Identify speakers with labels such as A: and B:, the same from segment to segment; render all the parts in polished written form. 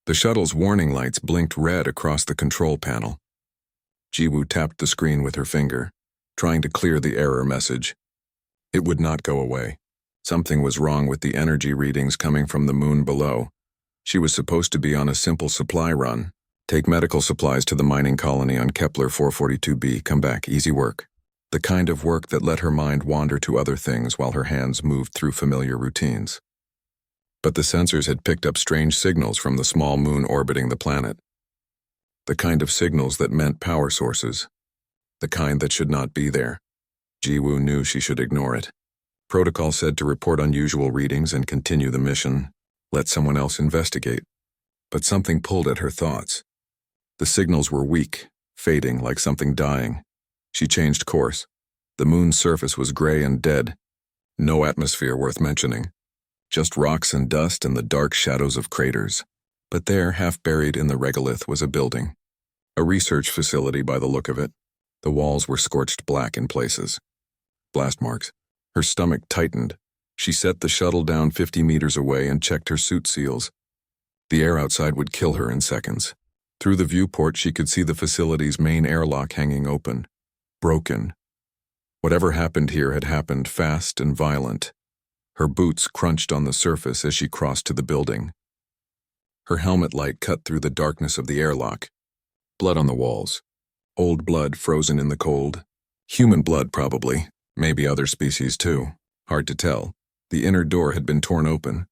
A: The shuttle's warning lights blinked red across the control panel. Jiwoo tapped the screen with her finger, trying to clear the error message. It would not go away. Something was wrong with the energy readings coming from the moon below. She was supposed to be on a simple supply run. Take medical supplies to the mining colony on Kepler 442b, come back, easy work. The kind of work that let her mind wander to other things while her hands moved through familiar routines. But the sensors had picked up strange signals from the small moon orbiting the planet. The kind of signals that meant power sources. The kind that should not be there. Jiwoo knew she should ignore it. Protocol said to report unusual readings and continue the mission. Let someone else investigate. But something pulled at her thoughts. The signals were weak, fading like something dying. She changed course. The moon's surface was gray and dead. No atmosphere worth mentioning. Just rocks and dust and the dark shadows of craters. But there, half buried in the regolith, was a building. A research facility by the look of it. The walls were scorched black in places. Blast marks. Her stomach tightened. She set the shuttle down 50 meters away and checked her suit seals. The air outside would kill her in seconds. Through the viewport, she could see the facility's main airlock hanging open. Broken. Whatever happened here had happened fast and violent. Her boots crunched on the surface as she crossed to the building. Her helmet light cut through the darkness of the airlock. Blood on the walls. Old blood frozen in the cold. Human blood, probably. Maybe other species, too. Hard to tell. The inner door had been torn open.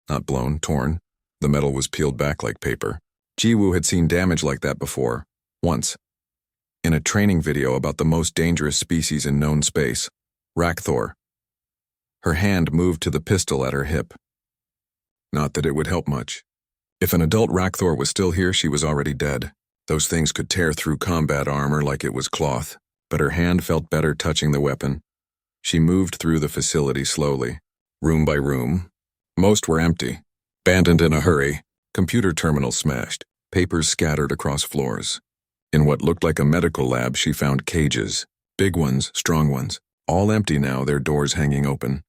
A: Not blown, torn. The metal was peeled back like paper. Jiwoo had seen damage like that before. Once. In a training video about the most dangerous species in known space. Rakthor. Her hand moved to the pistol at her hip. Not that it would help much. If an adult Rakthor was still here, she was already dead. Those things could tear through combat armor like it was cloth, but her hand felt better touching the weapon. She moved through the facility slowly, room by room. Most were empty, abandoned in a hurry, computer terminals smashed, papers scattered across floors. In what looked like a medical lab, she found cages, big ones, strong ones, all empty now, their doors hanging open.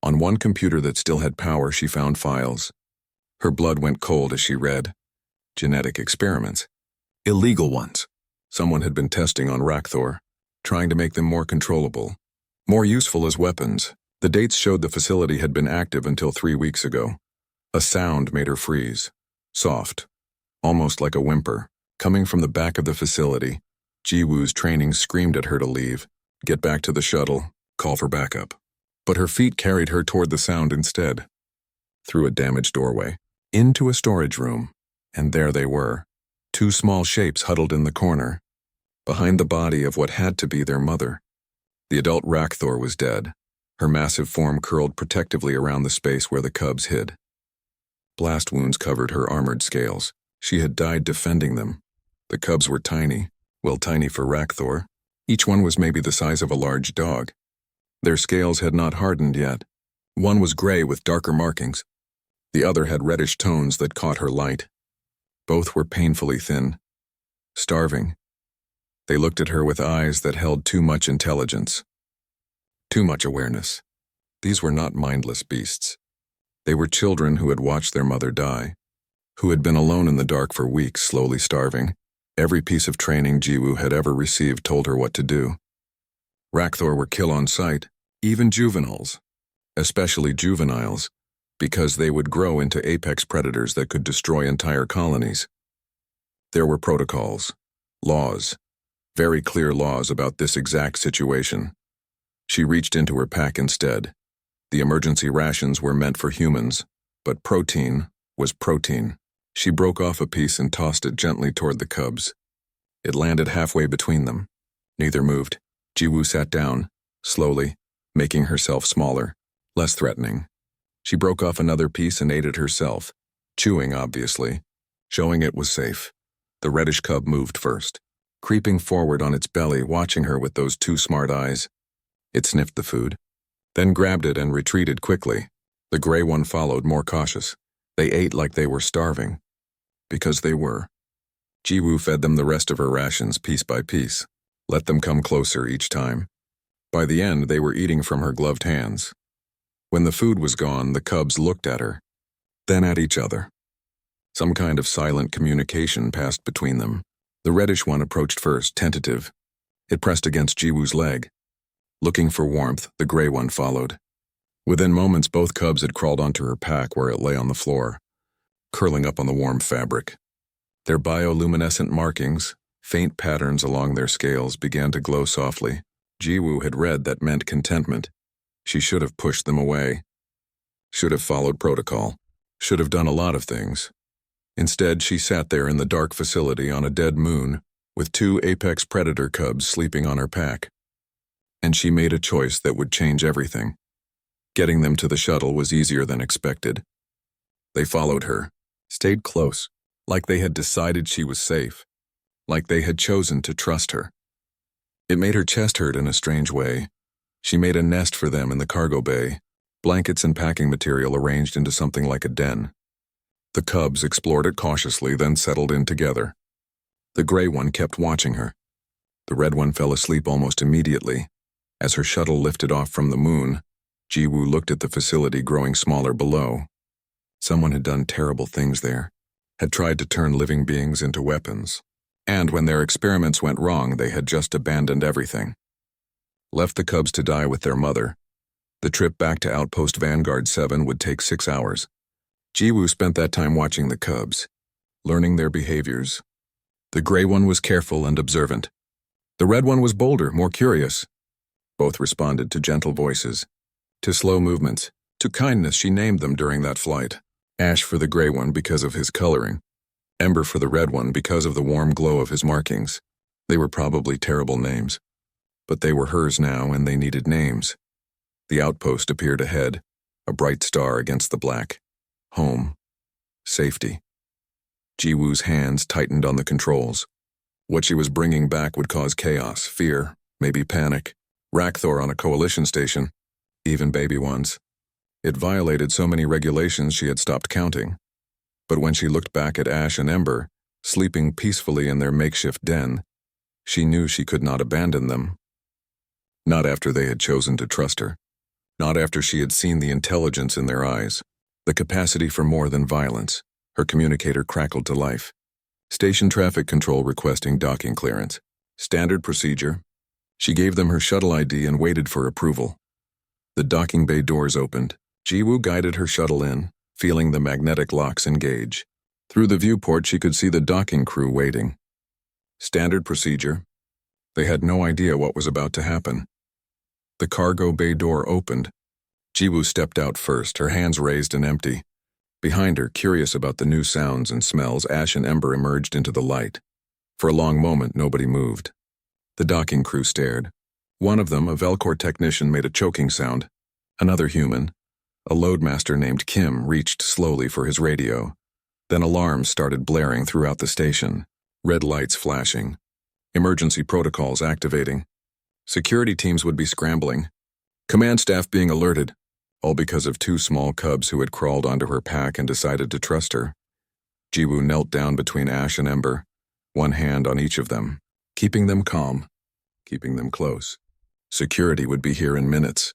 A: On one computer that still had power, she found files. Her blood went cold as she read. Genetic experiments. Illegal ones. Someone had been testing on Rakthor, trying to make them more controllable, more useful as weapons. The dates showed the facility had been active until 3 weeks ago. A sound made her freeze. Soft. Almost like a whimper. Coming from the back of the facility, Jiwoo's training screamed at her to leave, get back to the shuttle, call for backup. But her feet carried her toward the sound instead. Through a damaged doorway, into a storage room, and there they were. 2 small shapes huddled in the corner, behind the body of what had to be their mother. The adult Rakthor was dead, her massive form curled protectively around the space where the cubs hid. Blast wounds covered her armored scales. She had died defending them. The cubs were tiny, well, tiny for Rakthor. Each one was maybe the size of a large dog. Their scales had not hardened yet. One was gray with darker markings. The other had reddish tones that caught her light. Both were painfully thin. Starving. They looked at her with eyes that held too much intelligence. Too much awareness. These were not mindless beasts. They were children who had watched their mother die, who had been alone in the dark for weeks, slowly starving. Every piece of training Jiwoo had ever received told her what to do. Rakthor were kill on sight, even juveniles, especially juveniles, because they would grow into apex predators that could destroy entire colonies. There were protocols, laws, very clear laws about this exact situation. She reached into her pack instead. The emergency rations were meant for humans, but protein was protein. She broke off a piece and tossed it gently toward the cubs. It landed halfway between them. Neither moved. Jiwoo sat down, slowly, making herself smaller, less threatening. She broke off another piece and ate it herself, chewing obviously, showing it was safe. The reddish cub moved first, creeping forward on its belly, watching her with those 2 smart eyes. It sniffed the food, then grabbed it and retreated quickly. The gray one followed, more cautious. They ate like they were starving. Because they were. Jiwoo fed them the rest of her rations piece by piece, let them come closer each time. By the end, they were eating from her gloved hands. When the food was gone, the cubs looked at her, then at each other. Some kind of silent communication passed between them. The reddish one approached first, tentative. It pressed against Jiwoo's leg. Looking for warmth, the gray one followed. Within moments, both cubs had crawled onto her pack where it lay on the floor, curling up on the warm fabric. Their bioluminescent markings, faint patterns along their scales, began to glow softly. Jiwoo had read that meant contentment. She should have pushed them away. Should have followed protocol. Should have done a lot of things. Instead, she sat there in the dark facility on a dead moon, with 2 apex predator cubs sleeping on her pack. And she made a choice that would change everything. Getting them to the shuttle was easier than expected. They followed her, stayed close, like they had decided she was safe, like they had chosen to trust her. It made her chest hurt in a strange way. She made a nest for them in the cargo bay, blankets and packing material arranged into something like a den. The cubs explored it cautiously, then settled in together. The gray one kept watching her. The red one fell asleep almost immediately. As her shuttle lifted off from the moon, Jiwoo looked at the facility growing smaller below. Someone had done terrible things there, had tried to turn living beings into weapons. And when their experiments went wrong, they had just abandoned everything. Left the cubs to die with their mother. The trip back to Outpost Vanguard 7 would take 6 hours. Jiwoo spent that time watching the cubs, learning their behaviors. The gray one was careful and observant. The red one was bolder, more curious. Both responded to gentle voices, to slow movements, to kindness. She named them during that flight. Ash for the gray one because of his coloring. Ember for the red one because of the warm glow of his markings. They were probably terrible names, but they were hers now and they needed names. The outpost appeared ahead, a bright star against the black. Home. Safety. Jiwoo's hands tightened on the controls. What she was bringing back would cause chaos, fear, maybe panic. Rakthor on a coalition station, even baby ones. It violated so many regulations she had stopped counting. But when she looked back at Ash and Ember, sleeping peacefully in their makeshift den, she knew she could not abandon them. Not after they had chosen to trust her. Not after she had seen the intelligence in their eyes, the capacity for more than violence. Her communicator crackled to life. Station traffic control requesting docking clearance. Standard procedure. She gave them her shuttle ID and waited for approval. The docking bay doors opened. Jiwoo guided her shuttle in, feeling the magnetic locks engage. Through the viewport, she could see the docking crew waiting. Standard procedure. They had no idea what was about to happen. The cargo bay door opened. Jiwoo stepped out first, her hands raised and empty. Behind her, curious about the new sounds and smells, Ash and Ember emerged into the light. For a long moment, nobody moved. The docking crew stared. One of them, a Velcor technician, made a choking sound. Another human, a loadmaster named Kim, reached slowly for his radio. Then alarms started blaring throughout the station, red lights flashing, emergency protocols activating. Security teams would be scrambling, command staff being alerted, all because of 2 small cubs who had crawled onto her pack and decided to trust her. Jiwoo knelt down between Ash and Ember, one hand on each of them, keeping them calm, keeping them close. Security would be here in minutes,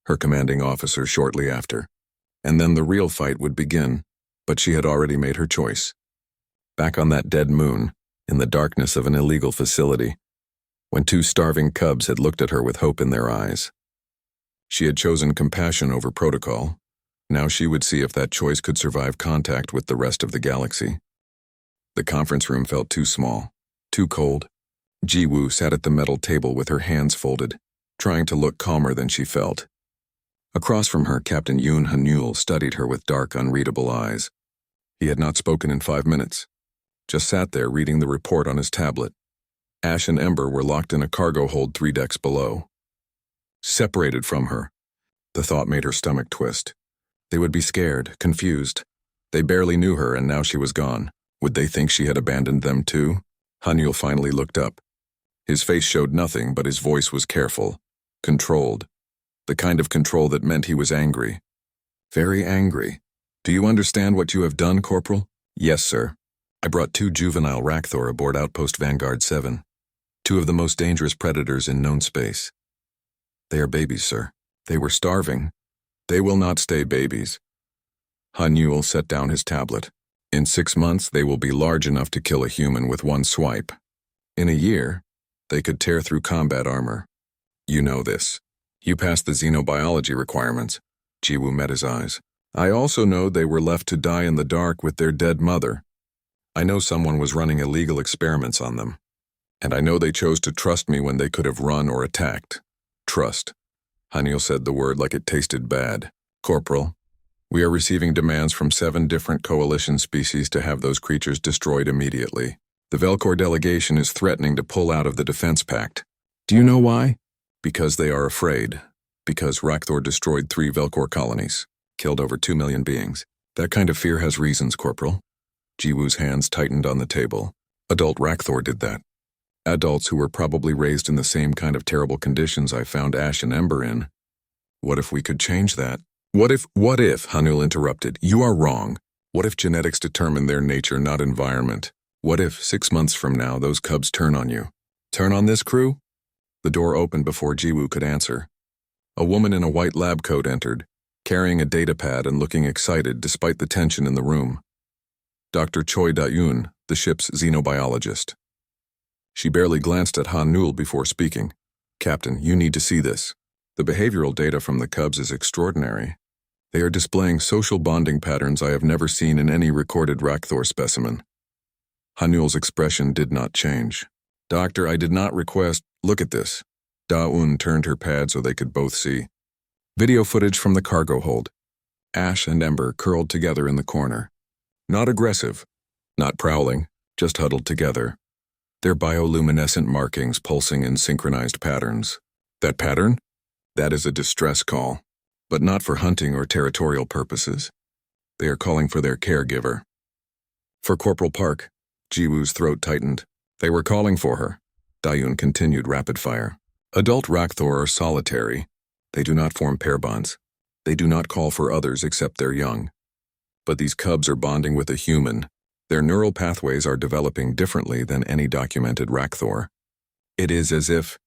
A: her commanding officer shortly after. And then the real fight would begin, but she had already made her choice. Back on that dead moon, in the darkness of an illegal facility, when 2 starving cubs had looked at her with hope in their eyes. She had chosen compassion over protocol. Now she would see if that choice could survive contact with the rest of the galaxy. The conference room felt too small, too cold. Jiwoo sat at the metal table with her hands folded, trying to look calmer than she felt. Across from her, Captain Yoon Hanul studied her with dark, unreadable eyes. He had not spoken in 5 minutes, just sat there reading the report on his tablet. Ash and Ember were locked in a cargo hold 3 decks below. Separated from her. The thought made her stomach twist. They would be scared, confused. They barely knew her, and now she was gone. Would they think she had abandoned them too? Hanul finally looked up. His face showed nothing, but his voice was careful, controlled. The kind of control that meant he was angry. Very angry. Do you understand what you have done, Corporal? Yes, sir. I brought 2 juvenile Rakthor aboard Outpost Vanguard 7. 2 of the most dangerous predators in known space. They are babies, sir. They were starving. They will not stay babies. Hanul set down his tablet. In 6 months, they will be large enough to kill a human with one swipe. In a year, they could tear through combat armor. You know this. You passed the xenobiology requirements. Jiwoo met his eyes. I also know they were left to die in the dark with their dead mother. I know someone was running illegal experiments on them. And I know they chose to trust me when they could have run or attacked. Trust. Haniel said the word like it tasted bad. Corporal, we are receiving demands from 7 different coalition species to have those creatures destroyed immediately. The Velcor delegation is threatening to pull out of the Defense Pact. Do you know why? Because they are afraid. Because Rakthor destroyed 3 Velcor colonies, killed over 2 million beings. That kind of fear has reasons, Corporal. Jiwoo's hands tightened on the table. Adult Rakthor did that. Adults who were probably raised in the same kind of terrible conditions I found Ash and Ember in. What if we could change that? What if, Hanul interrupted, you are wrong. What if genetics determine their nature, not environment? What if, 6 months from now, those cubs turn on you? Turn on this crew? The door opened before Jiwoo could answer. A woman in a white lab coat entered, carrying a data pad and looking excited despite the tension in the room. Dr. Choi Da-yoon, the ship's xenobiologist. She barely glanced at Hanul before speaking. Captain, you need to see this. The behavioral data from the cubs is extraordinary. They are displaying social bonding patterns I have never seen in any recorded Rakthor specimen. Hanul's expression did not change. Doctor, I did not request. Look at this. Da-un turned her pad so they could both see. Video footage from the cargo hold. Ash and Ember curled together in the corner. Not aggressive, not prowling, just huddled together. Their bioluminescent markings pulsing in synchronized patterns. That pattern? That is a distress call. But not for hunting or territorial purposes. They are calling for their caregiver. For Corporal Park, Jiwoo's throat tightened. They were calling for her. Da-yoon continued rapid fire. Adult Rakthor are solitary. They do not form pair bonds. They do not call for others except their young. But these cubs are bonding with a human. Their neural pathways are developing differently than any documented Rakthor. It is as if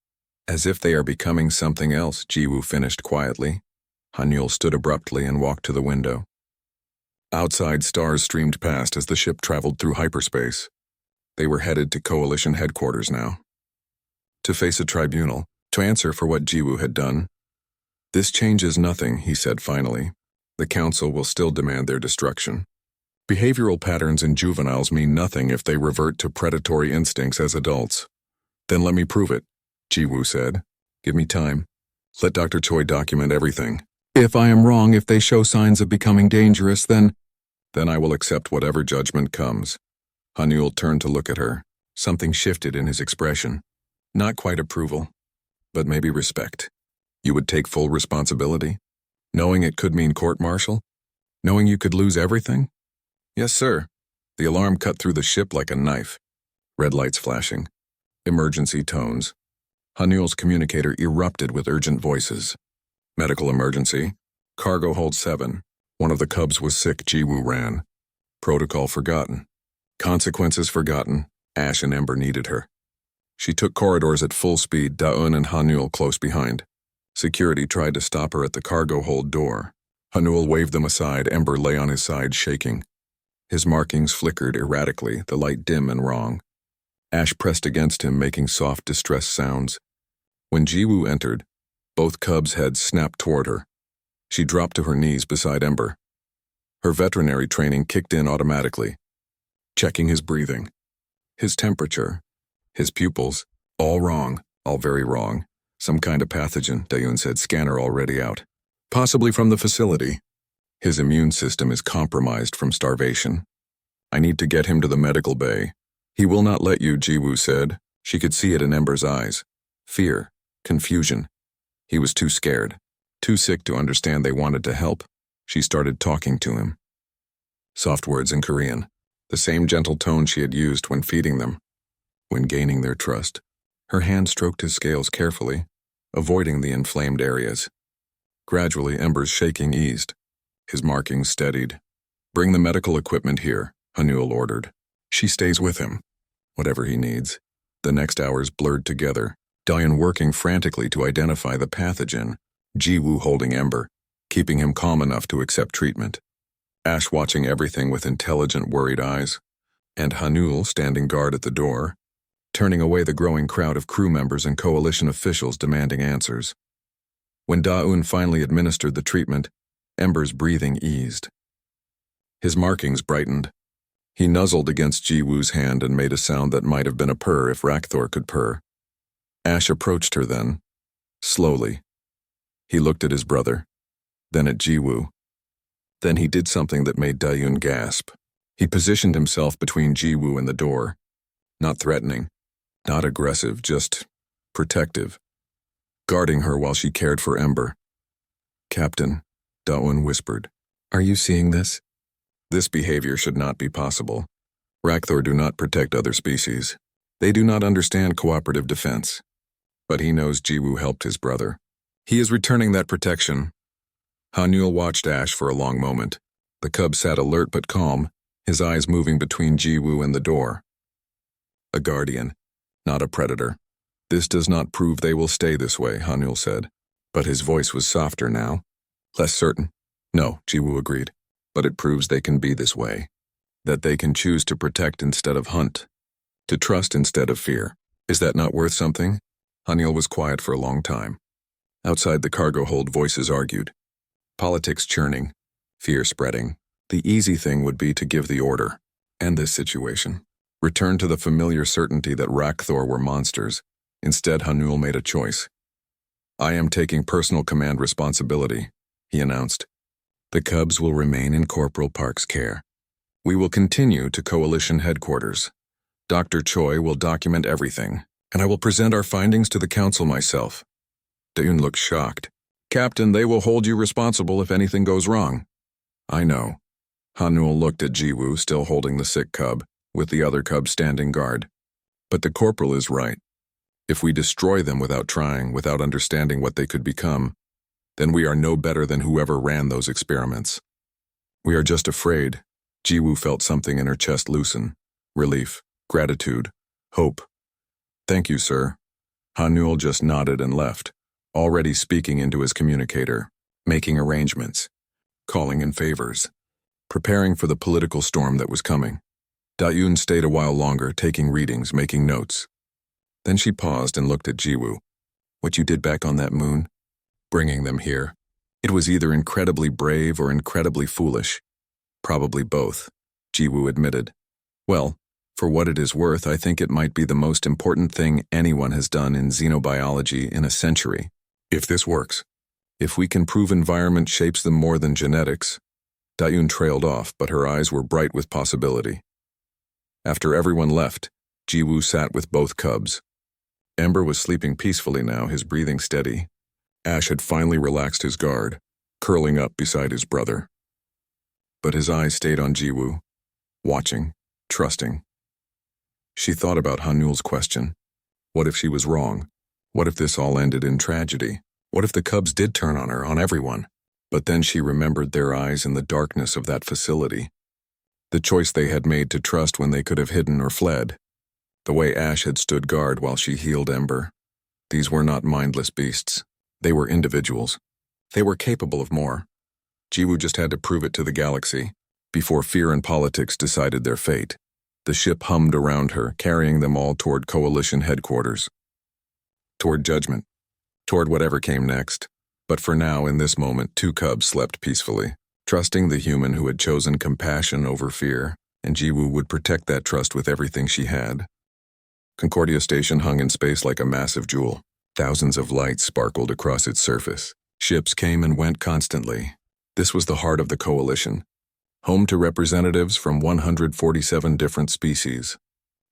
A: they are becoming something else, Jiwoo finished quietly. Hanul stood abruptly and walked to the window. Outside, stars streamed past as the ship traveled through hyperspace. They were headed to Coalition headquarters now. To face a tribunal, to answer for what Jiwoo had done. This changes nothing, he said finally. The Council will still demand their destruction. Behavioral patterns in juveniles mean nothing if they revert to predatory instincts as adults. Then let me prove it, Jiwoo said. Give me time. Let Dr. Choi document everything. If I am wrong, if they show signs of becoming dangerous, then I will accept whatever judgment comes. Hanul turned to look at her. Something shifted in his expression. Not quite approval, but maybe respect. You would take full responsibility? Knowing it could mean court-martial? Knowing you could lose everything? Yes, sir. The alarm cut through the ship like a knife. Red lights flashing. Emergency tones. Hanul's communicator erupted with urgent voices. Medical emergency. Cargo hold 7. One of the cubs was sick, Jiwoo ran. Protocol forgotten. Consequences forgotten. Ash and Ember needed her. She took corridors at full speed, Da-un and Hanul close behind. Security tried to stop her at the cargo hold door. Hanul waved them aside. Ember lay on his side, shaking. His markings flickered erratically, the light dim and wrong. Ash pressed against him, making soft, distressed sounds. When Jiwoo entered, both cubs' heads snapped toward her. She dropped to her knees beside Ember. Her veterinary training kicked in automatically, checking his breathing, his temperature, his pupils, all wrong, all very wrong. Some kind of pathogen, Da-yoon said, scanner already out. Possibly from the facility. His immune system is compromised from starvation. I need to get him to the medical bay. He will not let you, Jiwoo said. She could see it in Ember's eyes. Fear, confusion. He was too scared, too sick to understand they wanted to help. She started talking to him. Soft words in Korean, the same gentle tone she had used when feeding them, when gaining their trust. Her hand stroked his scales carefully, avoiding the inflamed areas. Gradually, Ember's shaking eased. His markings steadied. Bring the medical equipment here, Hanul ordered. She stays with him, whatever he needs. The next hours blurred together, Da-yoon working frantically to identify the pathogen, Jiwoo holding Ember, keeping him calm enough to accept treatment. Ash watching everything with intelligent, worried eyes, and Hanul standing guard at the door, turning away the growing crowd of crew members and coalition officials demanding answers. When Da-Un finally administered the treatment, Ember's breathing eased. His markings brightened. He nuzzled against Ji-Woo's hand and made a sound that might have been a purr if Rakthor could purr. Ash approached her then, slowly. He looked at his brother, then at Ji-Woo. Then he did something that made Da-Un gasp. He positioned himself between Ji-Woo and the door, not threatening, not aggressive, just protective, guarding her while she cared for Ember. "Captain," Da-Un whispered, "are you seeing this? This behavior should not be possible. Rakthor do not protect other species. They do not understand cooperative defense. But he knows Ji-Woo helped his brother. He is returning that protection." Hanul watched Ash for a long moment. The cub sat alert but calm, his eyes moving between Ji-Woo and the door. "A guardian, not a predator. This does not prove they will stay this way," Hanul said. But his voice was softer now, less certain. "No," Ji-Woo agreed. "But it proves they can be this way. That they can choose to protect instead of hunt. To trust instead of fear. Is that not worth something?" Hanul was quiet for a long time. Outside the cargo hold, voices argued. Politics churning, fear spreading. The easy thing would be to give the order. End this situation. Return to the familiar certainty that Rakthor were monsters. Instead, Hanul made a choice. "I am taking personal command responsibility," he announced. "The cubs will remain in Corporal Park's care. We will continue to Coalition headquarters. Dr. Choi will document everything, and I will present our findings to the council myself." Da-Un looked shocked. "Captain, they will hold you responsible if anything goes wrong." "I know." Hanul looked at Ji-Woo, still holding the sick cub, with the other cub standing guard. "But the corporal is right. If we destroy them without trying, without understanding what they could become, then we are no better than whoever ran those experiments. We are just afraid." Ji-Woo felt something in her chest loosen. Relief, gratitude, hope. "Thank you, sir." Hanul just nodded and left, already speaking into his communicator, making arrangements, calling in favors, preparing for the political storm that was coming. Da-Un stayed a while longer, taking readings, making notes. Then she paused and looked at Ji-Woo. "What you did back on that moon? Bringing them here. It was either incredibly brave or incredibly foolish. Probably both," Ji-Woo admitted. "Well, for what it is worth, I think it might be the most important thing anyone has done in xenobiology in a century. If this works, if we can prove environment shapes them more than genetics." Da-Un trailed off, but her eyes were bright with possibility. After everyone left, Ji-Woo sat with both cubs. Ember was sleeping peacefully now, his breathing steady. Ash had finally relaxed his guard, curling up beside his brother. But his eyes stayed on Ji-Woo, watching, trusting. She thought about Hanul's question. What if she was wrong? What if this all ended in tragedy? What if the cubs did turn on her, on everyone? But then she remembered their eyes in the darkness of that facility. The choice they had made to trust when they could have hidden or fled. The way Ash had stood guard while she healed Ember. These were not mindless beasts. They were individuals. They were capable of more. Ji-Woo just had to prove it to the galaxy, before fear and politics decided their fate. The ship hummed around her, carrying them all toward Coalition headquarters. Toward judgment. Toward whatever came next. But for now, in this moment, two cubs slept peacefully, trusting the human who had chosen compassion over fear, and Ji-Woo would protect that trust with everything she had. Concordia Station hung in space like a massive jewel. Thousands of lights sparkled across its surface. Ships came and went constantly. This was the heart of the Coalition, home to representatives from 147 different species,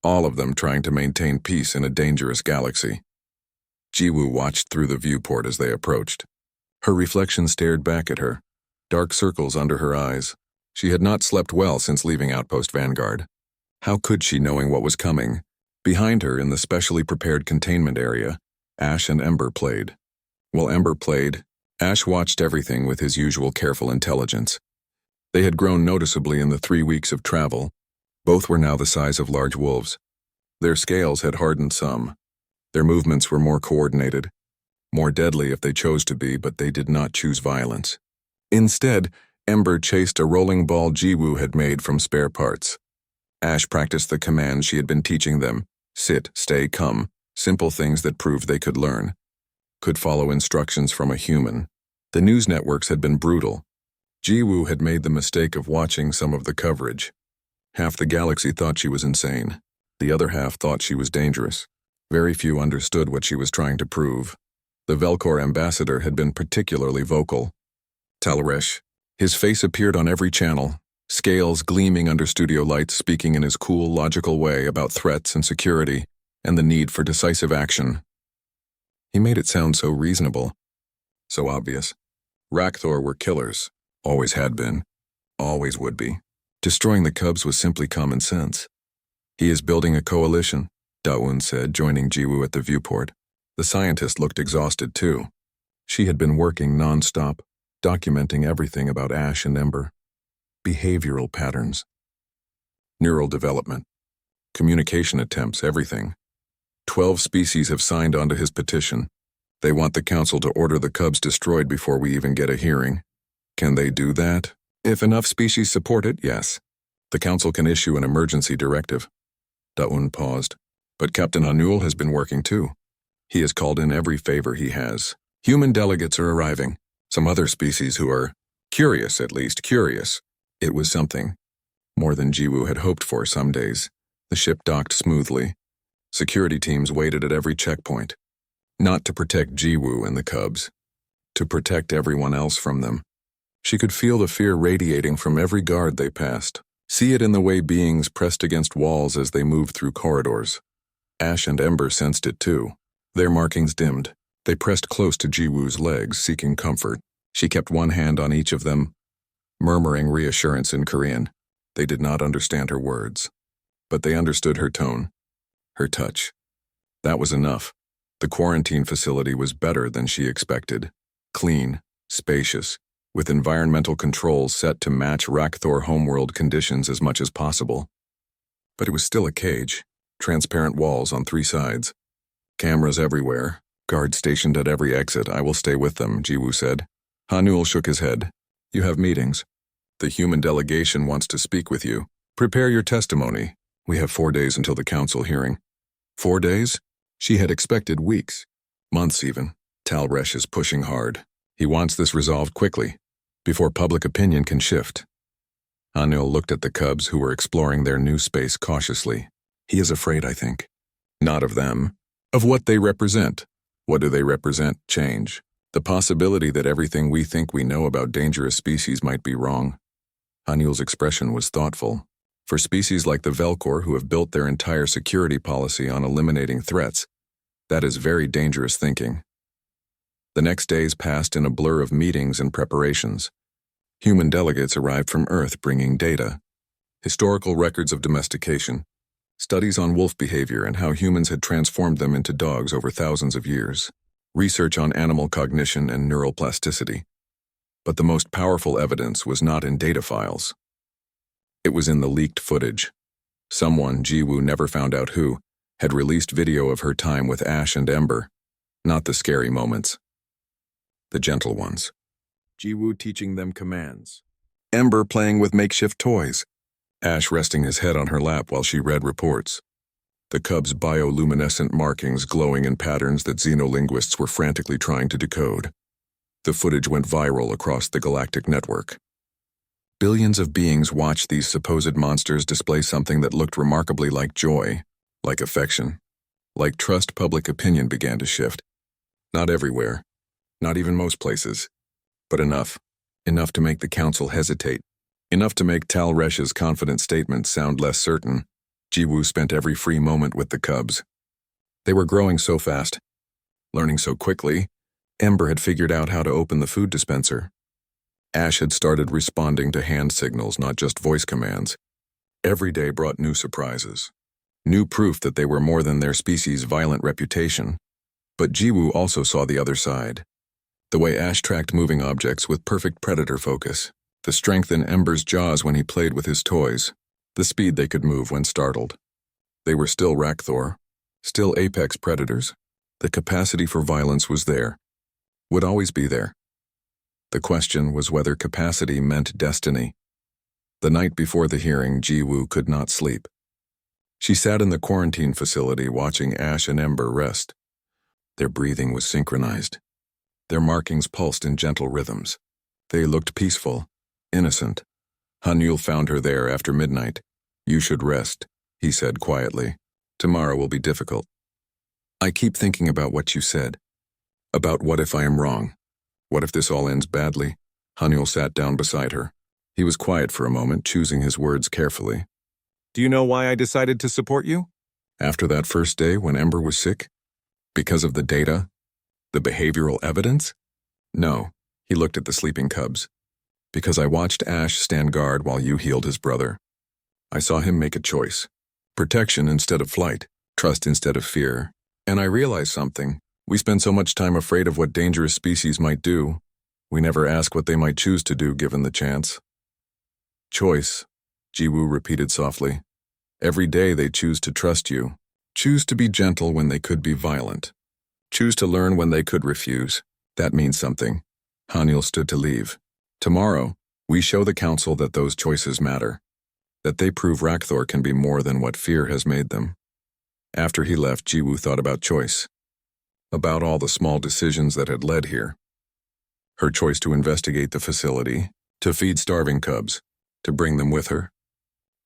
A: all of them trying to maintain peace in a dangerous galaxy. Ji-Woo watched through the viewport as they approached. Her reflection stared back at her, dark circles under her eyes. She had not slept well since leaving Outpost Vanguard. How could she, knowing what was coming? Behind her, in the specially prepared containment area, Ash and Ember played. While Ember played, Ash watched everything with his usual careful intelligence. They had grown noticeably in the 3 weeks of travel. Both were now the size of large wolves. Their scales had hardened some. Their movements were more coordinated, more deadly if they chose to be, but they did not choose violence. Instead, Ember chased a rolling ball Jiwoo had made from spare parts. Ash practiced the commands she had been teaching them: sit, stay, come, simple things that proved they could learn, could follow instructions from a human. The news networks had been brutal. Jiwoo had made the mistake of watching some of the coverage. Half the galaxy thought she was insane. The other half thought she was dangerous. Very few understood what she was trying to prove. The Velcor ambassador had been particularly vocal. Talresh. His face appeared on every channel, scales gleaming under studio lights, speaking in his cool, logical way about threats and security and the need for decisive action. He made it sound so reasonable, so obvious. Rakthor were killers, always had been, always would be. Destroying the Cubs was simply common sense. He is building a coalition, Dawoon said, joining Jiwoo at the viewport. The scientist looked exhausted too. She had been working non-stop, documenting everything about Ash and Ember. Behavioral patterns. Neural development. Communication attempts, everything. 12 species have signed onto his petition. They want the council to order the Cubs destroyed before we even get a hearing. Can they do that? If enough species support it, yes. The council can issue an emergency directive. Dawoon paused. But Captain Hanul has been working too. He has called in every favor he has. Human delegates are arriving. Some other species who are curious, at least curious. It was something. More than Jiwoo had hoped for some days. The ship docked smoothly. Security teams waited at every checkpoint. Not to protect Jiwoo and the Cubs. To protect everyone else from them. She could feel the fear radiating from every guard they passed. See it in the way beings pressed against walls as they moved through corridors. Ash and Ember sensed it too. Their markings dimmed. They pressed close to Jiwoo's legs, seeking comfort. She kept one hand on each of them, murmuring reassurance in Korean. They did not understand her words, but they understood her tone, her touch. That was enough. The quarantine facility was better than she expected. Clean, spacious, with environmental controls set to match Rakthor homeworld conditions as much as possible. But it was still a cage, transparent walls on 3 sides. Cameras everywhere, guards stationed at every exit. I will stay with them, Jiwoo said. Hanul shook his head. You have meetings. The human delegation wants to speak with you. Prepare your testimony. We have 4 days until the council hearing. 4 days? She had expected weeks. Months even. Talresh is pushing hard. He wants this resolved quickly, before public opinion can shift. Hanul looked at the Cubs who were exploring their new space cautiously. He is afraid, I think. Not of them. Of what they represent. What do they represent? Change. The possibility that everything we think we know about dangerous species might be wrong. Hanul's expression was thoughtful. For species like the Velcor, who have built their entire security policy on eliminating threats, that is very dangerous thinking. The next days passed in a blur of meetings and preparations. Human delegates arrived from Earth bringing data, historical records of domestication, studies on wolf behavior and how humans had transformed them into dogs over thousands of years, research on animal cognition and neural plasticity. But the most powerful evidence was not in data files. It was in the leaked footage. Someone, Jiwoo never found out who, had released video of her time with Ash and Ember. Not the scary moments. The gentle ones. Jiwoo teaching them commands. Ember playing with makeshift toys. Ash resting his head on her lap while she read reports. The Cubs' bioluminescent markings glowing in patterns that xenolinguists were frantically trying to decode. The footage went viral across the galactic network. Billions of beings watched these supposed monsters display something that looked remarkably like joy, like affection, like trust. Public opinion began to shift. Not everywhere, not even most places, but enough to make the council hesitate. Enough to make Talresh's confident statements sound less certain. Jiwoo spent every free moment with the Cubs. They were growing so fast, learning so quickly. Ember had figured out how to open the food dispenser. Ash had started responding to hand signals, not just voice commands. Every day brought new surprises, new proof that they were more than their species' violent reputation. But Jiwoo also saw the other side. The way Ash tracked moving objects with perfect predator focus. The strength in Ember's jaws when he played with his toys. The speed they could move when startled. They were still Rakthor, still apex predators. The capacity for violence was there. Would always be there. The question was whether capacity meant destiny. The night before the hearing, Ji-woo could not sleep. She sat in the quarantine facility watching Ash and Ember rest. Their breathing was synchronized. Their markings pulsed in gentle rhythms. They looked peaceful, innocent. Hanyul found her there after midnight. "You should rest," he said quietly. "Tomorrow will be difficult." "I keep thinking about what you said. About what if I am wrong? What if this all ends badly?" Hanyul sat down beside her. He was quiet for a moment, choosing his words carefully.
B: Do you know why I decided to support you?
A: After that first day when Ember was sick? Because of the data? The behavioral evidence? No, he looked at the sleeping cubs. Because I watched Ash stand guard while you healed his brother. I saw him make a choice. Protection instead of flight, trust instead of fear. And I realized something. We spend so much time afraid of what dangerous species might do. We never ask what they might choose to do given the chance. Choice, Ji-woo repeated softly. Every day they choose to trust you. Choose to be gentle when they could be violent. Choose to learn when they could refuse. That means something. Hanyul stood to leave. Tomorrow, we show the council that those choices matter. That they prove Rakthor can be more than what fear has made them. After he left, Ji-woo thought about choice. About all the small decisions that had led here. Her choice to investigate the facility, to feed starving cubs, to bring them with her.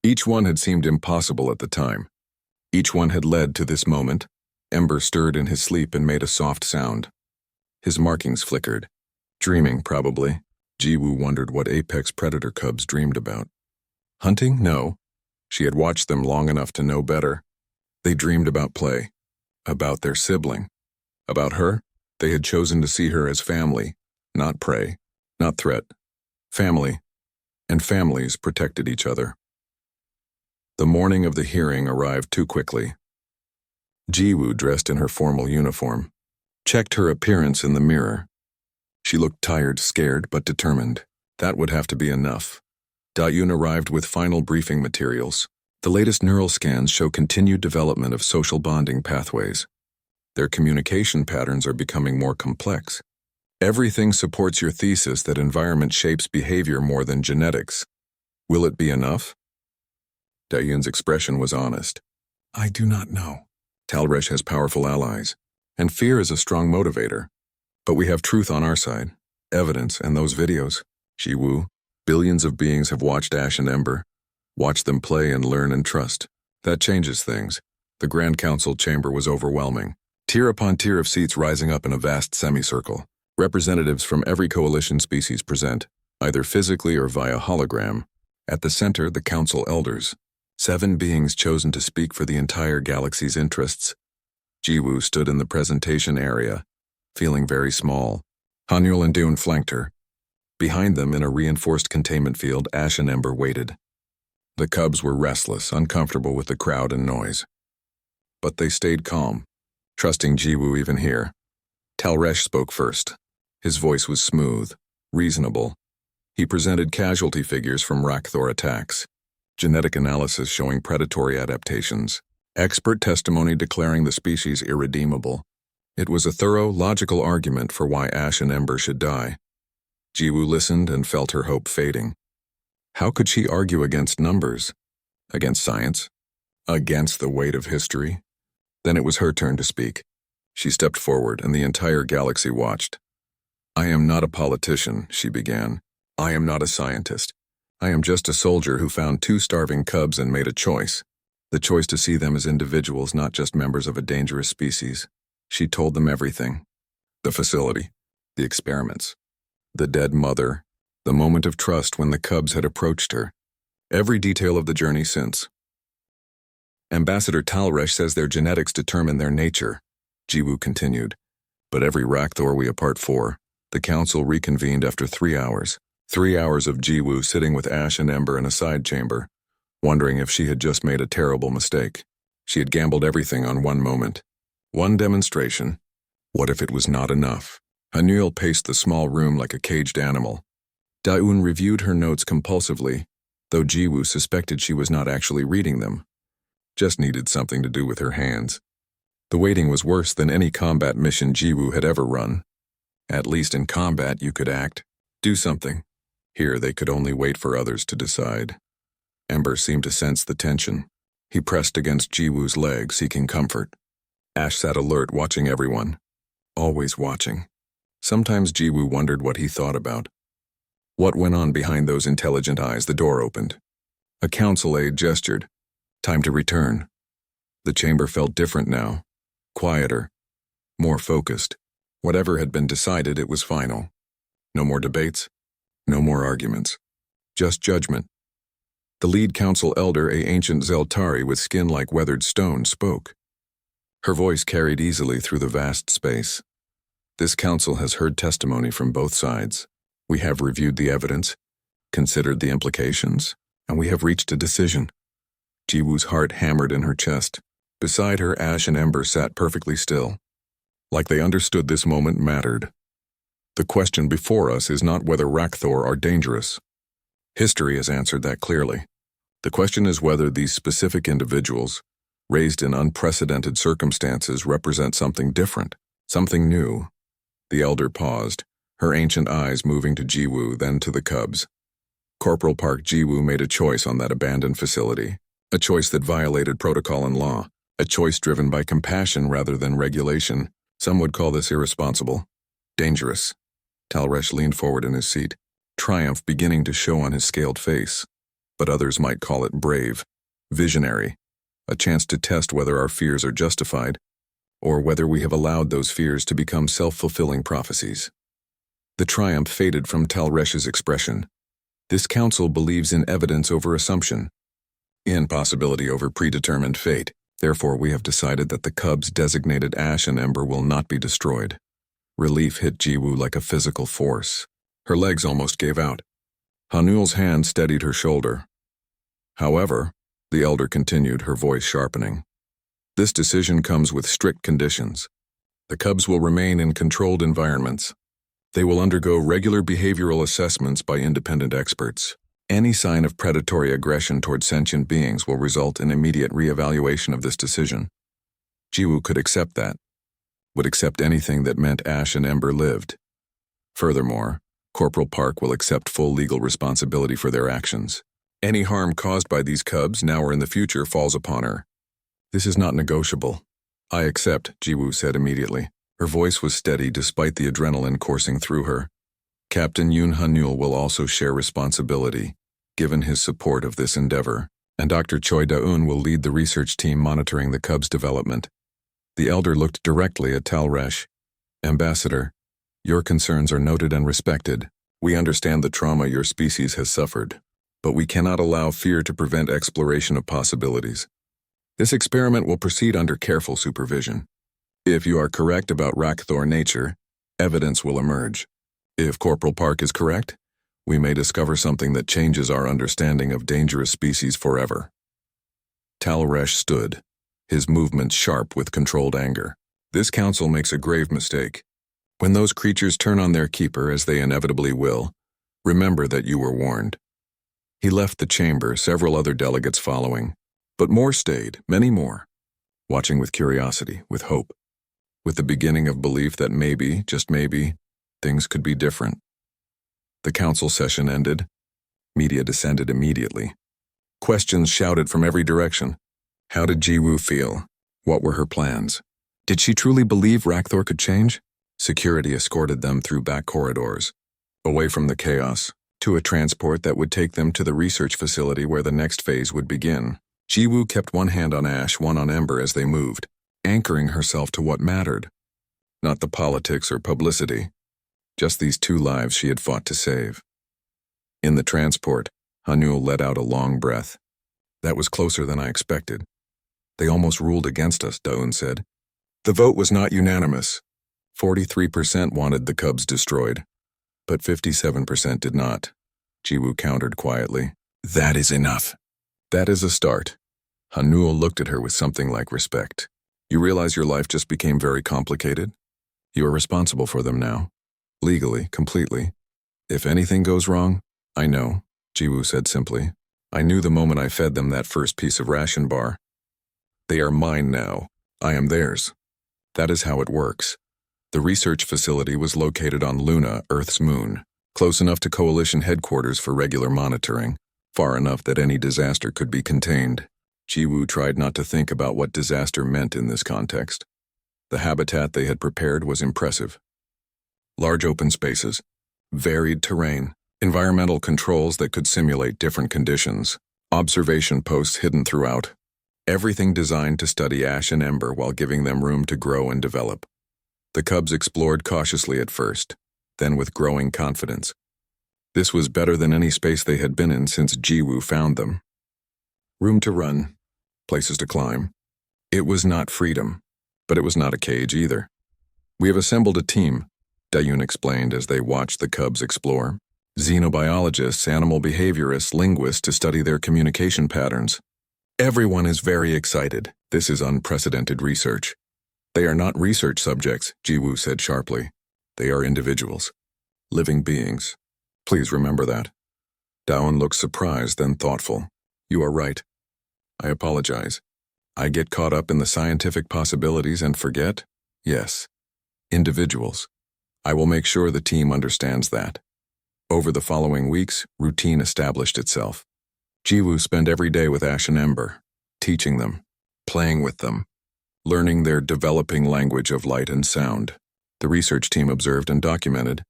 A: Each one had seemed impossible at the time. Each one had led to this moment. Ember stirred in his sleep and made a soft sound. His markings flickered. Dreaming, probably. Ji-woo wondered what apex predator cubs dreamed about. Hunting? No. She had watched them long enough to know better. They dreamed about play. About their sibling. About her, they had chosen to see her as family, not prey, not threat. Family. And families protected each other. The morning of the hearing arrived too quickly. Ji-woo, dressed in her formal uniform, checked her appearance in the mirror. She looked tired, scared, but determined. That would have to be enough. Da-yoon arrived with final briefing materials. The latest neural scans show continued development of social bonding pathways. Their communication patterns are becoming more complex. Everything supports your thesis that environment shapes behavior more than genetics. Will it be enough? Da-yoon's expression was honest. I do not know. Talresh has powerful allies, and fear is a strong motivator. But we have truth on our side, evidence, and those videos. Ji-woo, billions of beings have watched Ash and Ember. Watch them play and learn and trust. That changes things. The Grand Council chamber was overwhelming. Tier upon tier of seats rising up in a vast semicircle. Representatives from every coalition species present, either physically or via hologram. At the center, the council elders. 7 beings chosen to speak for the entire galaxy's interests. Ji-woo stood in the presentation area, feeling very small. Hanyul and Dune flanked her. Behind them, in a reinforced containment field, Ash and Ember waited. The cubs were restless, uncomfortable with the crowd and noise. But they stayed calm, trusting Ji-woo even here. Talresh spoke first. His voice was smooth, reasonable. He presented casualty figures from Rakthor attacks, genetic analysis showing predatory adaptations, expert testimony declaring the species irredeemable. It was a thorough, logical argument for why Ash and Ember should die. Ji-woo listened and felt her hope fading. How could she argue against numbers? Against science? Against the weight of history? Then it was her turn to speak. She stepped forward, and the entire galaxy watched. I am not a politician, she began. I am not a scientist. I am just a soldier who found 2 starving cubs and made a choice. The choice to see them as individuals, not just members of a dangerous species. She told them everything. The facility, the experiments, the dead mother, the moment of trust when the cubs had approached her. Every detail of the journey since. Ambassador Talresh says their genetics determine their nature, Ji-woo continued. But every Rakthor we apart 4, the council reconvened after 3 hours. 3 hours of Ji-woo sitting with Ash and Ember in a side chamber, wondering if she had just made a terrible mistake. She had gambled everything on one moment. One demonstration. What if it was not enough? Hanyul paced the small room like a caged animal. Da-yoon reviewed her notes compulsively, though Ji-woo suspected she was not actually reading them. Just needed something to do with her hands. The waiting was worse than any combat mission Ji-woo had ever run. At least in combat you could act, Do something. Here they could only wait for others to decide. Ember seemed to sense the tension. He pressed against Jiwoo's leg, seeking comfort. Ash sat alert, watching everyone. Always watching. Sometimes Jiwoo wondered what he thought about. What went on behind those intelligent eyes? The door opened. A council aide gestured. Time to return. The chamber felt different now. Quieter. More focused. Whatever had been decided, it was final. No more debates. No more arguments. Just judgment. The lead council elder, a ancient Zeltari with skin like weathered stone, spoke. Her voice carried easily through the vast space. This council has heard testimony from both sides. We have reviewed the evidence, considered the implications, and we have reached a decision. Jiwoo's heart hammered in her chest. Beside her, Ash and Ember sat perfectly still. Like they understood this moment mattered. The question before us is not whether Rakthor are dangerous. History has answered that clearly. The question is whether these specific individuals, raised in unprecedented circumstances, represent something different, something new. The elder paused, her ancient eyes moving to Jiwoo, then to the cubs. Corporal Park Jiwoo made a choice on that abandoned facility, a choice that violated protocol and law, a choice driven by compassion rather than regulation. Some would call this irresponsible, dangerous. Talresh leaned forward in his seat, triumph beginning to show on his scaled face. But others might call it brave, visionary, a chance to test whether our fears are justified, or whether we have allowed those fears to become self-fulfilling prophecies. The triumph faded from Talresh's expression. This council believes in evidence over assumption, in possibility over predetermined fate. Therefore, we have decided that the cubs designated Ash and Ember will not be destroyed. Relief hit Jiwoo like a physical force. Her legs almost gave out. Hanul's hand steadied her shoulder. However, the elder continued, her voice sharpening. This decision comes with strict conditions. The cubs will remain in controlled environments. They will undergo regular behavioral assessments by independent experts. Any sign of predatory aggression toward sentient beings will result in immediate reevaluation of this decision. Jiwoo could accept that, would accept anything that meant Ash and Ember lived. Furthermore, Corporal Park will accept full legal responsibility for their actions. Any harm caused by these cubs, now or in the future, falls upon her. This is not negotiable. I accept, Jiwoo said immediately. Her voice was steady despite the adrenaline coursing through her. Captain Yoon Hanul will also share responsibility, given his support of this endeavor, and Dr. Choi Da-eun will lead the research team monitoring the cubs' development. The elder looked directly at Talresh. Ambassador, your concerns are noted and respected. We understand the trauma your species has suffered, but we cannot allow fear to prevent exploration of possibilities. This experiment will proceed under careful supervision. If you are correct about Rakthor nature, evidence will emerge. If Corporal Park is correct, we may discover something that changes our understanding of dangerous species forever. Talresh stood, his movements sharp with controlled anger. This council makes a grave mistake. When those creatures turn on their keeper, as they inevitably will, remember that you were warned. He left the chamber, several other delegates following. But more stayed, many more, watching with curiosity, with hope, with the beginning of belief that maybe, just maybe, things could be different. The council session ended. Media descended immediately. Questions shouted from every direction. How did Jiwoo feel? What were her plans? Did she truly believe Rakthor could change? Security escorted them through back corridors, away from the chaos, to a transport that would take them to the research facility where the next phase would begin. Jiwoo kept one hand on Ash, one on Ember as they moved, anchoring herself to what mattered. Not the politics or publicity, just these two lives she had fought to save. In the transport, Hanul let out a long breath. That was closer than I expected. They almost ruled against us, Da-eun said. The vote was not unanimous. 43% wanted the cubs destroyed, but 57% did not. Jiwoo countered quietly. That is enough. That is a start. Hanul looked at her with something like respect. You realize your life just became very complicated? You are responsible for them now. Legally, completely. If anything goes wrong, I know, Jiwoo said simply. I knew the moment I fed them that first piece of ration bar. They are mine now. I am theirs. That is how it works. The research facility was located on Luna, Earth's moon. close enough to Coalition headquarters for regular monitoring, far enough that any disaster could be contained. Jiwoo tried not to think about what disaster meant in this context. The habitat they had prepared was impressive. Large open spaces, varied terrain, environmental controls that could simulate different conditions, observation posts hidden throughout. Everything designed to study Ash and Ember while giving them room to grow and develop. The cubs explored cautiously at first, then with growing confidence. This was better than any space they had been in since Jiwoo found them. Room to run, places to climb. It was not freedom, but it was not a cage either. We have assembled a team, Dayun explained as they watched the cubs explore. Xenobiologists, animal behaviorists, linguists to study their communication patterns. Everyone is very excited. This is unprecedented research. They are not research subjects, Jiwoo said sharply. They are individuals. Living beings. Please remember that. Daon looked surprised, then thoughtful. You are right. I apologize. I get caught up in the scientific possibilities and forget? Yes. Individuals. I will make sure the team understands that. Over the following weeks, routine established itself. Jiwoo spent every day with Ash and Ember, teaching them, playing with them, learning their developing language of light and sound. The research team observed and documented,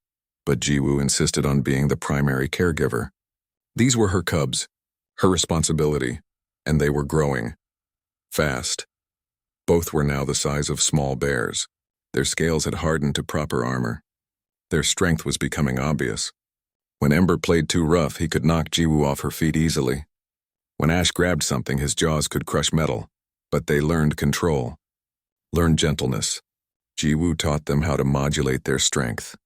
A: but Jiwoo insisted on being the primary caregiver. These were her cubs, her responsibility, and they were growing. Fast. Both were now the size of small bears. Their scales had hardened to proper armor. Their strength was becoming obvious. When Ember played too rough, he could knock Jiwoo off her feet easily. When Ash grabbed something, his jaws could crush metal, but they learned control, learned gentleness. Jiwoo taught them how to modulate their strength,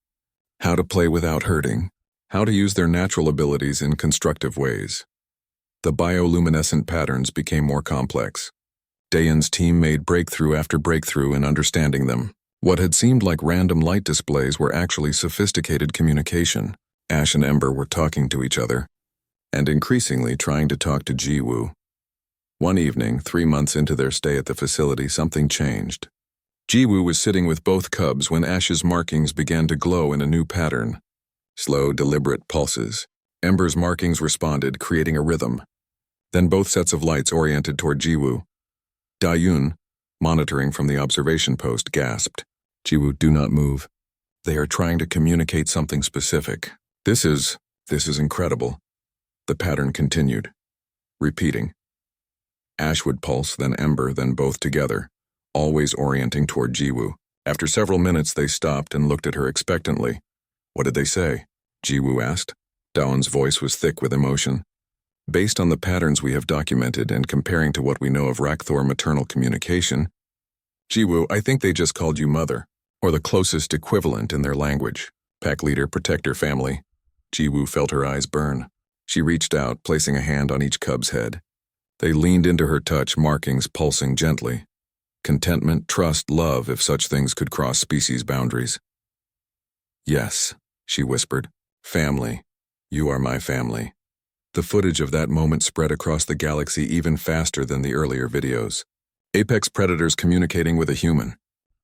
A: how to play without hurting, how to use their natural abilities in constructive ways. The bioluminescent patterns became more complex. Dayun's team made breakthrough after breakthrough in understanding them. What had seemed like random light displays were actually sophisticated communication. Ash and Ember were talking to each other, and increasingly trying to talk to Jiwoo. One evening, 3 months into their stay at the facility, something changed. Jiwoo was sitting with both cubs when Ash's markings began to glow in a new pattern. Slow, deliberate pulses. Ember's markings responded, creating a rhythm. Then both sets of lights oriented toward Jiwoo. Dayun, monitoring from the observation post, gasped. Jiwoo, do not move. They are trying to communicate something specific. This is incredible. The pattern continued, repeating. Ash would pulse, then Ember, then both together, always orienting toward Jiwoo. After several minutes, they stopped and looked at her expectantly. What did they say? Jiwoo asked. Daon's voice was thick with emotion. Based on the patterns we have documented and comparing to what we know of Rakthor maternal communication, Jiwoo, I think they just called you mother, or the closest equivalent in their language. Pack leader, protect her family. Jiwoo felt her eyes burn. She reached out, placing a hand on each cub's head. They leaned into her touch, markings pulsing gently. Contentment, trust, love, if such things could cross species boundaries. Yes, she whispered. Family. You are my family. The footage of that moment spread across the galaxy even faster than the earlier videos. Apex predators communicating with a human,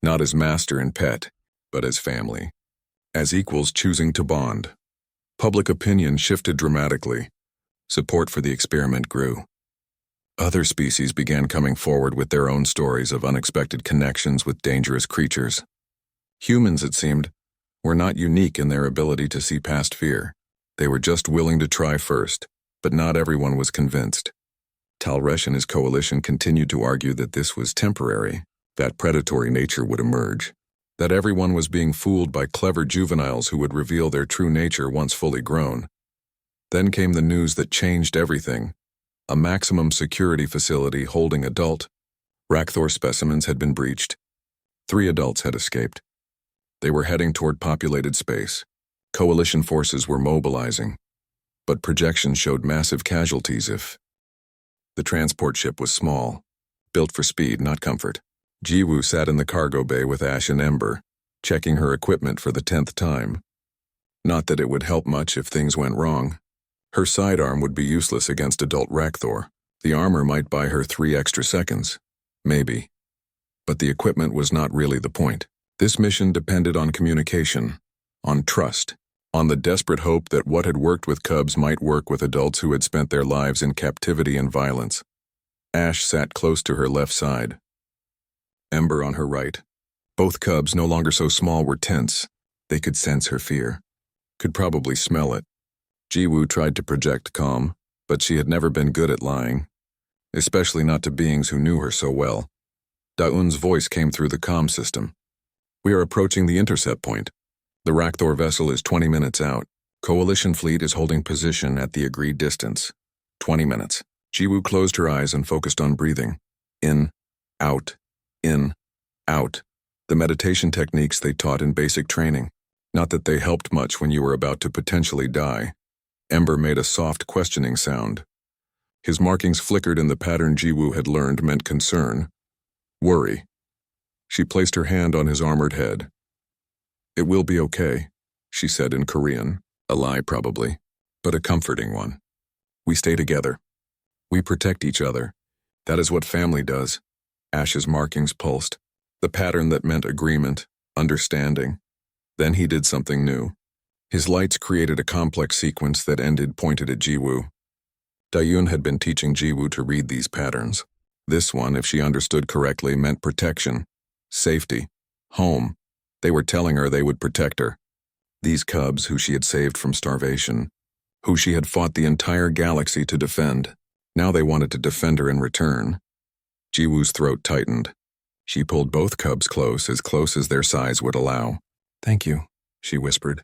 A: not as master and pet, but as family. As equals choosing to bond. Public opinion shifted dramatically. Support for the experiment grew. Other species began coming forward with their own stories of unexpected connections with dangerous creatures. Humans, it seemed, were not unique in their ability to see past fear. They were just willing to try first, but not everyone was convinced. Talresh and his coalition continued to argue that this was temporary, that predatory nature would emerge, that everyone was being fooled by clever juveniles who would reveal their true nature once fully grown. Then came the news that changed everything. A maximum security facility holding adult Rakthor specimens had been breached. 3 adults had escaped. They were heading toward populated space. Coalition forces were mobilizing, but projections showed massive casualties if the transport ship was small, built for speed, not comfort. Jiwoo sat in the cargo bay with Ash and Ember, checking her equipment for the 10th time. Not that it would help much if things went wrong. Her sidearm would be useless against adult Rakthor. The armor might buy her 3 extra seconds. Maybe. But the equipment was not really the point. This mission depended on communication, on trust. on the desperate hope that what had worked with cubs might work with adults who had spent their lives in captivity and violence. Ash sat close to her left side, Ember on her right. Both cubs, no longer so small, were tense. They could sense her fear, could probably smell it. Jiwoo tried to project calm, but she had never been good at lying, especially not to beings who knew her so well. Daeun's voice came through the comm system. "We are approaching the intercept point. The Rakthor vessel is 20 minutes out. Coalition fleet is holding position at the agreed distance. 20 minutes. Jiwoo closed her eyes and focused on breathing. In, out, in, out. The meditation techniques they taught in basic training. Not that they helped much when you were about to potentially die. Ember made a soft questioning sound. His markings flickered in the pattern Jiwoo had learned meant concern, worry. She placed her hand on his armored head. "It will be okay," she said in Korean, a lie probably, but a comforting one. "We stay together. We protect each other. That is what family does." Ash's markings pulsed, the pattern that meant agreement, understanding. Then he did something new. His lights created a complex sequence that ended pointed at Jiwoo. Daeun had been teaching Jiwoo to read these patterns. This one, if she understood correctly, meant protection, safety, home. They were telling her they would protect her. These cubs who she had saved from starvation, who she had fought the entire galaxy to defend, now they wanted to defend her in return. Jiwoo's throat tightened. She pulled both cubs close as their size would allow. "Thank you," she whispered.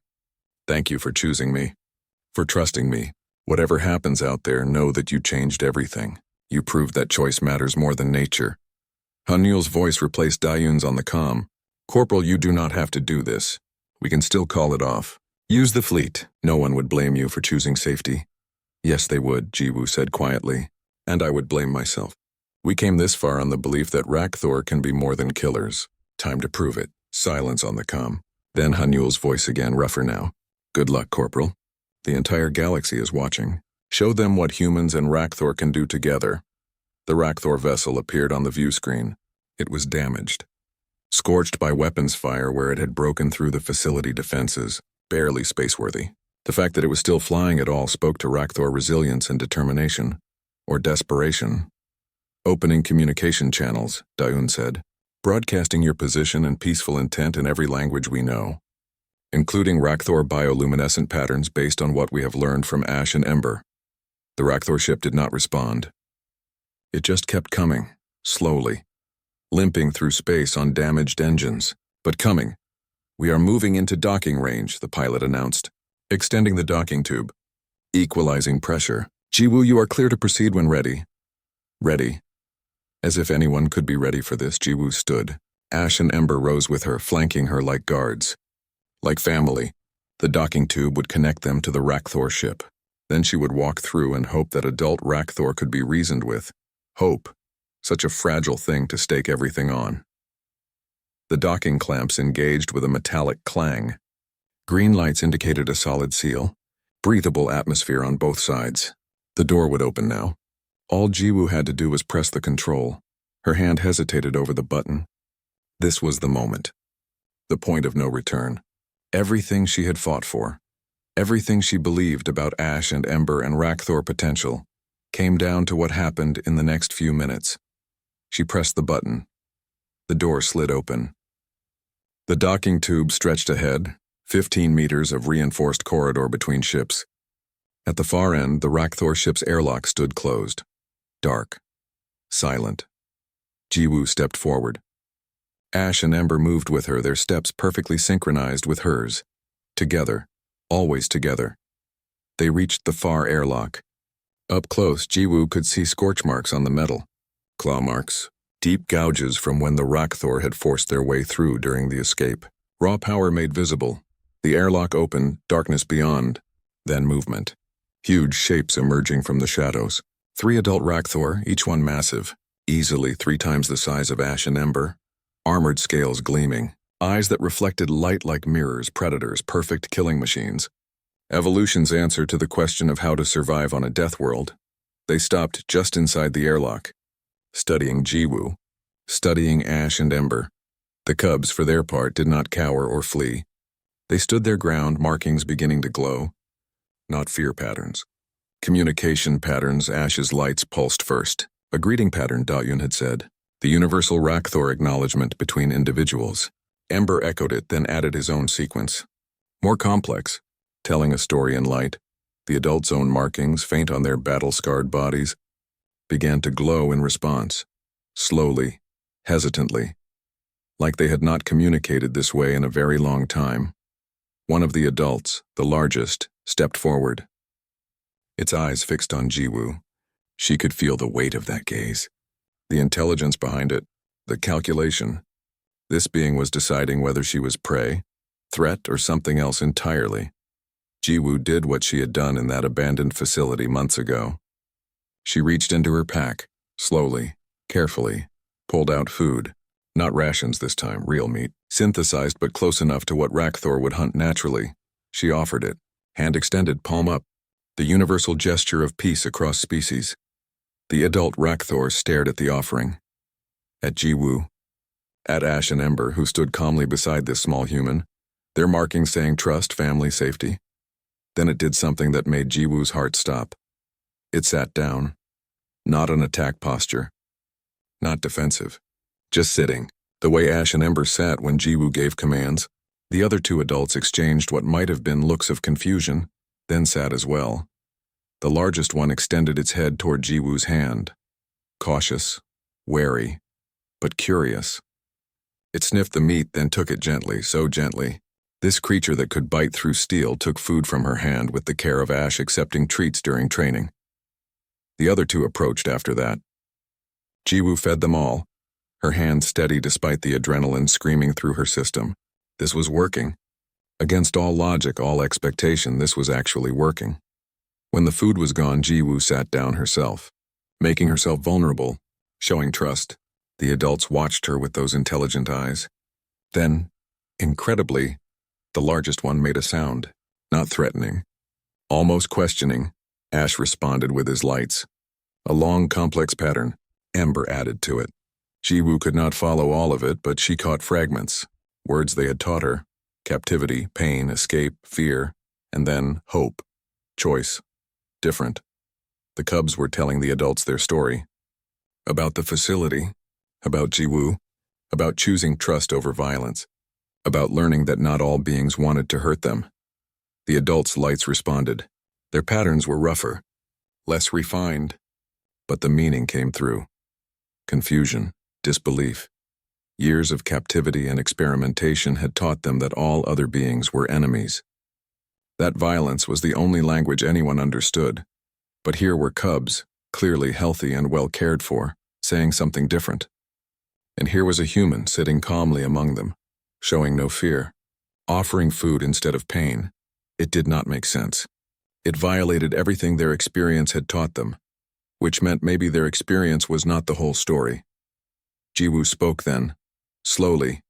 A: "Thank you for choosing me, for trusting me. Whatever happens out there, know that you changed everything. You proved that choice matters more than nature." Hanul's voice replaced Daeun's on the comm. "Corporal, you do not have to do this. We can still call it off. Use the fleet. No one would blame you for choosing safety." "Yes, they would," Jiwoo said quietly. "And I would blame myself. We came this far on the belief that Rakthor can be more than killers. Time to prove it." Silence on the comm. Then Hanul's voice again, rougher now. "Good luck, Corporal. The entire galaxy is watching. Show them what humans and Rakthor can do together." The Rakthor vessel appeared on the view screen. It was damaged, scorched by weapons fire where it had broken through the facility defenses, barely spaceworthy. The fact that it was still flying at all spoke to Rakthor resilience and determination, or desperation. "Opening communication channels," Daeun said. "Broadcasting your position and peaceful intent in every language we know, including Rakthor bioluminescent patterns based on what we have learned from Ash and Ember." The Rakthor ship did not respond. It just kept coming, slowly, limping through space on damaged engines, but coming. "We are moving into docking range," the pilot announced, extending the docking tube. "Equalizing pressure. Jiwoo, you are clear to proceed when ready." "Ready." As if anyone could be ready for this, Jiwoo stood. Ash and Ember rose with her, flanking her like guards. Like family, the docking tube would connect them to the Rakthor ship. Then she would walk through and hope that adult Rakthor could be reasoned with. Hope. Such a fragile thing to stake everything on. The docking clamps engaged with a metallic clang. Green lights indicated a solid seal. Breathable atmosphere on both sides. The door would open now. All Jiwoo had to do was press the control. Her hand hesitated over the button. This was the moment. The point of no return. Everything she had fought for, everything she believed about Ash and Ember and Rakthor potential, came down to what happened in the next few minutes. She pressed the button. The door slid open. The docking tube stretched ahead, 15 meters of reinforced corridor between ships. At the far end, the Rakthor ship's airlock stood closed. Dark. Silent. Jiwoo stepped forward. Ash and Ember moved with her, their steps perfectly synchronized with hers. Together. Always together. They reached the far airlock. Up close, Jiwoo could see scorch marks on the metal. Claw marks. Deep gouges from when the Rakthor had forced their way through during the escape. Raw power made visible. The airlock opened, darkness beyond. Then movement. Huge shapes emerging from the shadows. 3 adult Rakthor, each one massive. Easily 3 times the size of Ash and Ember. Armored scales gleaming. Eyes that reflected light like mirrors, predators, perfect killing machines. Evolution's answer to the question of how to survive on a death world. They stopped just inside the airlock, studying Jiwoo, studying Ash and Ember. The cubs, for their part, did not cower or flee. They stood their ground, markings beginning to glow. Not fear patterns. Communication patterns. Ash's lights pulsed first. A greeting pattern, Dayun had said. The universal Rakthor acknowledgement between individuals. Ember echoed it, then added his own sequence. More complex, telling a story in light. The adult's own markings, faint on their battle-scarred bodies, began to glow in response. Slowly, hesitantly. Like they had not communicated this way in a very long time. One of the adults, the largest, stepped forward. Its eyes fixed on Jiwoo. She could feel the weight of that gaze. The intelligence behind it, the calculation. This being was deciding whether she was prey, threat, or something else entirely. Jiwoo did what she had done in that abandoned facility months ago. She reached into her pack, slowly, carefully, pulled out food. Not rations this time, real meat, synthesized but close enough to what Rakthor would hunt naturally. She offered it, hand extended, palm up, the universal gesture of peace across species. The adult Rakthor stared at the offering. At Jiwoo. At Ash and Ember, who stood calmly beside this small human, their markings saying trust, family, safety. Then it did something that made Jiwoo's heart stop. It sat down. Not an attack posture. Not defensive. Just sitting, the way Ash and Ember sat when Jiwoo gave commands. The other two adults exchanged what might have been looks of confusion, then sat as well. The largest one extended its head toward Jiwoo's hand. Cautious, wary, but curious. It sniffed the meat, then took it gently, so gently. This creature that could bite through steel took food from her hand with the care of Ash accepting treats during training. The other two approached after that. Jiwoo fed them all, her hand steady despite the adrenaline screaming through her system. This was working. Against all logic, all expectation, this was actually working. When the food was gone, Jiwoo sat down herself, making herself vulnerable, showing trust. The adults watched her with those intelligent eyes. Then, incredibly, the largest one made a sound, not threatening, almost questioning. Ash responded with his lights. A long, complex pattern. Ember added to it. Jiwoo could not follow all of it, but she caught fragments, words they had taught her. Captivity, pain, escape, fear, and then hope, choice, different. The cubs were telling the adults their story. About the facility, about Jiwoo, about choosing trust over violence, about learning that not all beings wanted to hurt them. The adults' lights responded. Their patterns were rougher, less refined, but the meaning came through. Confusion, disbelief. Years of captivity and experimentation had taught them that all other beings were enemies. That violence was the only language anyone understood. But here were cubs, clearly healthy and well cared for, saying something different. And here was a human sitting calmly among them, showing no fear, offering food instead of pain. It did not make sense. It violated everything their experience had taught them, which meant maybe their experience was not the whole story. Jiwoo spoke then, slowly,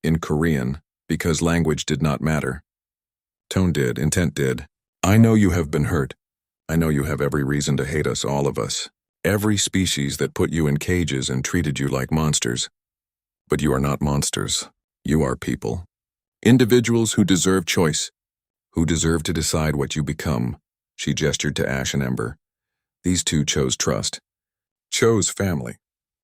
A: in Korean, because language did not matter. Tone did, intent did. I know you have been hurt. I know you have every reason to hate us, all of us. Every species that put you in cages and treated you like monsters. But you are not monsters. You are people. Individuals who deserve choice, who deserve to decide what you become. She gestured to Ash and Ember. These two chose trust, chose family,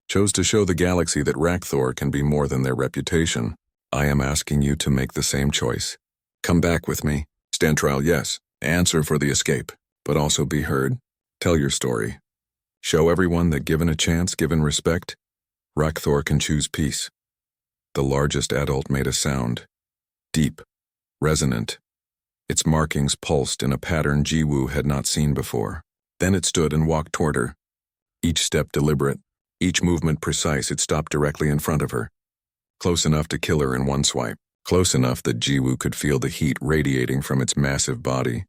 A: chose to show the galaxy that Rakthor can be more than their reputation. I am asking you to make the same choice. Come back with me. Stand trial, yes. Answer for the escape, but also be heard. Tell your story. Show everyone that given a chance, given respect, Rakthor can choose peace. The largest adult made a sound. Deep, resonant. Its markings pulsed in a pattern Jiwoo had not seen before. Then it stood and walked toward her. Each step deliberate, each movement precise. It stopped directly in front of her. Close enough to kill her in one swipe. Close enough that Jiwoo could feel the heat radiating from its massive body.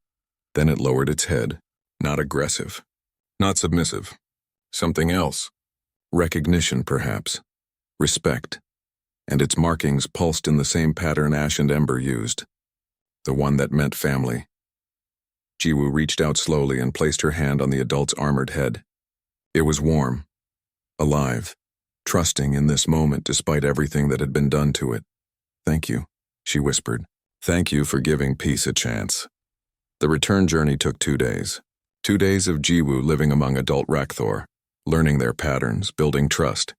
A: Then it lowered its head. Not aggressive. Not submissive. Something else. Recognition, perhaps. Respect. And its markings pulsed in the same pattern Ash and Ember used. The one that meant family. Jiwoo reached out slowly and placed her hand on the adult's armored head. It was warm. Alive. Trusting in this moment despite everything that had been done to it. Thank you, she whispered. Thank you for giving peace a chance. The return journey took 2 days. 2 days of Jiwoo living among adult Rakthor, learning their patterns, building trust,